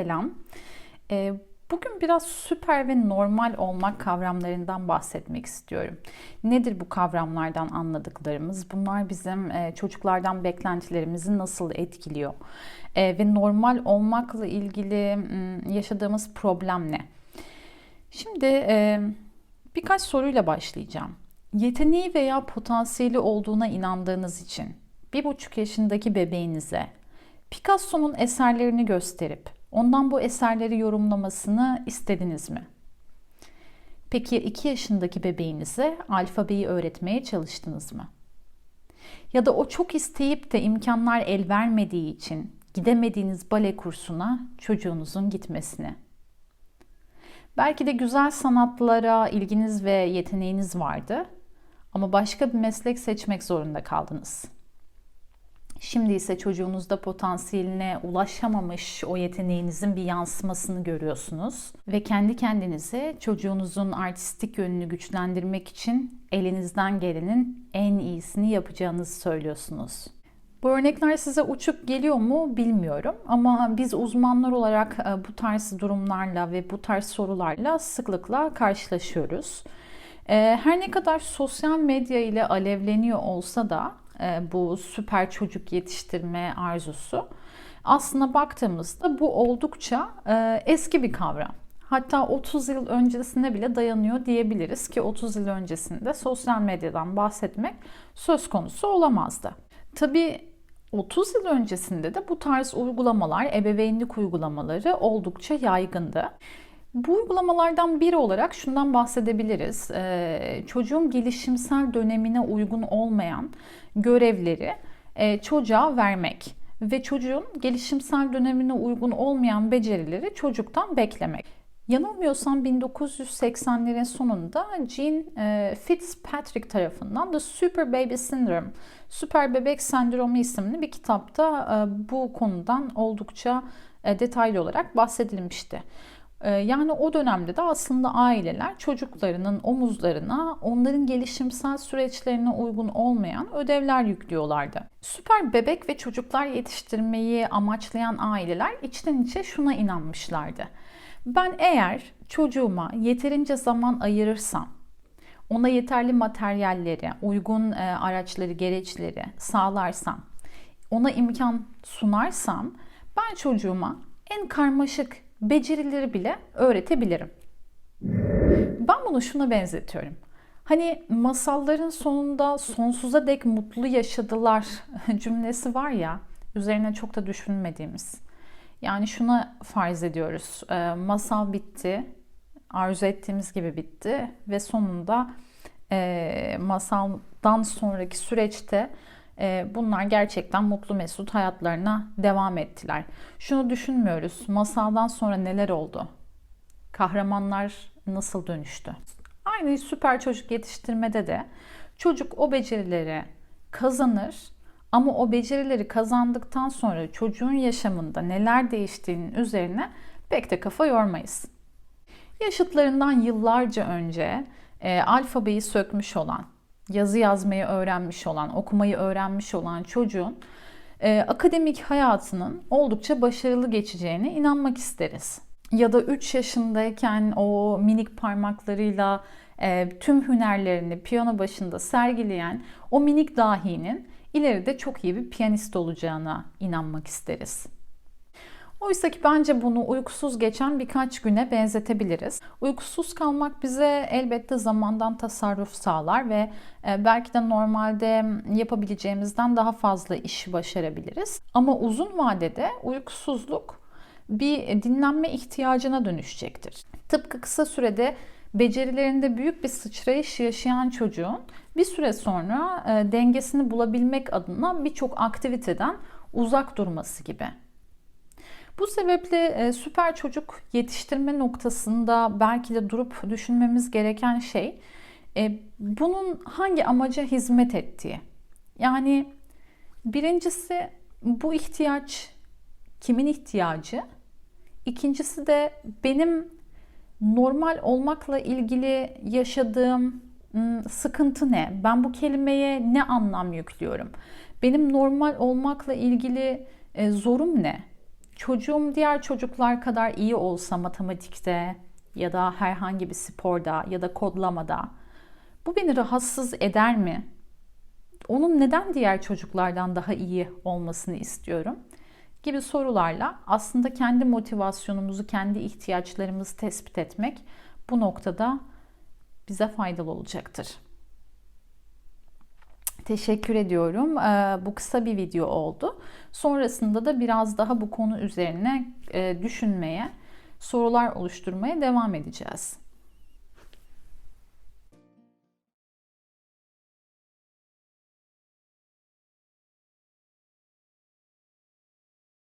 selam. Bugün biraz süper ve normal olmak kavramlarından bahsetmek istiyorum. Nedir bu kavramlardan anladıklarımız? Bunlar bizim çocuklardan beklentilerimizi nasıl etkiliyor? Ve normal olmakla ilgili yaşadığımız problem ne? Şimdi birkaç soruyla başlayacağım. Yeteneği veya potansiyeli olduğuna inandığınız için 1,5 yaşındaki bebeğinize Picasso'nun eserlerini gösterip ondan bu eserleri yorumlamasını istediniz mi? Peki 2 yaşındaki bebeğinize alfabeyi öğretmeye çalıştınız mı? Ya da o çok isteyip de imkanlar el vermediği için gidemediğiniz bale kursuna çocuğunuzun gitmesini? Belki de güzel sanatlara ilginiz ve yeteneğiniz vardı ama başka bir meslek seçmek zorunda kaldınız. Şimdi ise çocuğunuzda potansiyeline ulaşamamış o yeteneğinizin bir yansımasını görüyorsunuz ve kendi kendinize çocuğunuzun artistik yönünü güçlendirmek için elinizden gelenin en iyisini yapacağınızı söylüyorsunuz. Bu örnekler size uçuk geliyor mu bilmiyorum ama biz uzmanlar olarak bu tarz durumlarla ve bu tarz sorularla sıklıkla karşılaşıyoruz. Her ne kadar sosyal medya ile alevleniyor olsa da bu süper çocuk yetiştirme arzusu aslına baktığımızda bu oldukça eski bir kavram. Hatta 30 yıl öncesine bile dayanıyor diyebiliriz ki 30 yıl öncesinde sosyal medyadan bahsetmek söz konusu olamazdı. Tabii 30 yıl öncesinde de bu tarz uygulamalar, ebeveynlik uygulamaları oldukça yaygındı. Bu uygulamalardan biri olarak şundan bahsedebiliriz. Çocuğun gelişimsel dönemine uygun olmayan görevleri çocuğa vermek ve çocuğun gelişimsel dönemine uygun olmayan becerileri çocuktan beklemek. Yanılmıyorsam 1980'lerin sonunda Gene Fitzpatrick tarafından The Super Baby Syndrome, Süper Bebek Sendromu isimli bir kitapta bu konudan oldukça detaylı olarak bahsedilmişti. Yani o dönemde de aslında aileler çocuklarının omuzlarına onların gelişimsel süreçlerine uygun olmayan ödevler yüklüyorlardı. Süper bebek ve çocuklar yetiştirmeyi amaçlayan aileler içten içe şuna inanmışlardı. Ben eğer çocuğuma yeterince zaman ayırırsam, ona yeterli materyalleri, uygun araçları, gereçleri sağlarsam, ona imkan sunarsam ben çocuğuma en karmaşık becerileri bile öğretebilirim. Ben bunu şuna benzetiyorum. Hani masalların sonunda sonsuza dek mutlu yaşadılar cümlesi var ya, üzerine çok da düşünmediğimiz. Yani şuna farz ediyoruz. Masal bitti, arzu ettiğimiz gibi bitti ve sonunda masaldan sonraki süreçte bunlar gerçekten mutlu mesut hayatlarına devam ettiler. Şunu düşünmüyoruz. Masaldan sonra neler oldu? Kahramanlar nasıl dönüştü? Aynı süper çocuk yetiştirmede de çocuk o becerileri kazanır ama o becerileri kazandıktan sonra çocuğun yaşamında neler değiştiğinin üzerine pek de kafa yormayız. Yaşıtlarından yıllarca önce alfabeyi sökmüş olan, yazı yazmayı öğrenmiş olan, okumayı öğrenmiş olan çocuğun akademik hayatının oldukça başarılı geçeceğine inanmak isteriz. Ya da 3 yaşındayken o minik parmaklarıyla tüm hünerlerini piyano başında sergileyen o minik dahinin ileride çok iyi bir piyanist olacağına inanmak isteriz. Oysa ki bence bunu uykusuz geçen birkaç güne benzetebiliriz. Uykusuz kalmak bize elbette zamandan tasarruf sağlar ve belki de normalde yapabileceğimizden daha fazla iş başarabiliriz. Ama uzun vadede uykusuzluk bir dinlenme ihtiyacına dönüşecektir. Tıpkı kısa sürede becerilerinde büyük bir sıçrayış yaşayan çocuğun bir süre sonra dengesini bulabilmek adına birçok aktiviteden uzak durması gibi. Bu sebeple süper çocuk yetiştirme noktasında belki de durup düşünmemiz gereken şey bunun hangi amaca hizmet ettiği. Yani birincisi bu ihtiyaç kimin ihtiyacı? İkincisi de benim normal olmakla ilgili yaşadığım sıkıntı ne? Ben bu kelimeye ne anlam yüklüyorum? Benim normal olmakla ilgili zorum ne? çocuğum diğer çocuklar kadar iyi olsa matematikte ya da herhangi bir sporda ya da kodlamada bu beni rahatsız eder mi? Onun neden diğer çocuklardan daha iyi olmasını istiyorum? Gibi sorularla aslında kendi motivasyonumuzu, kendi ihtiyaçlarımızı tespit etmek bu noktada bize faydalı olacaktır. Teşekkür ediyorum. Bu kısa bir video oldu. Sonrasında da biraz daha bu konu üzerine düşünmeye, sorular oluşturmaya devam edeceğiz.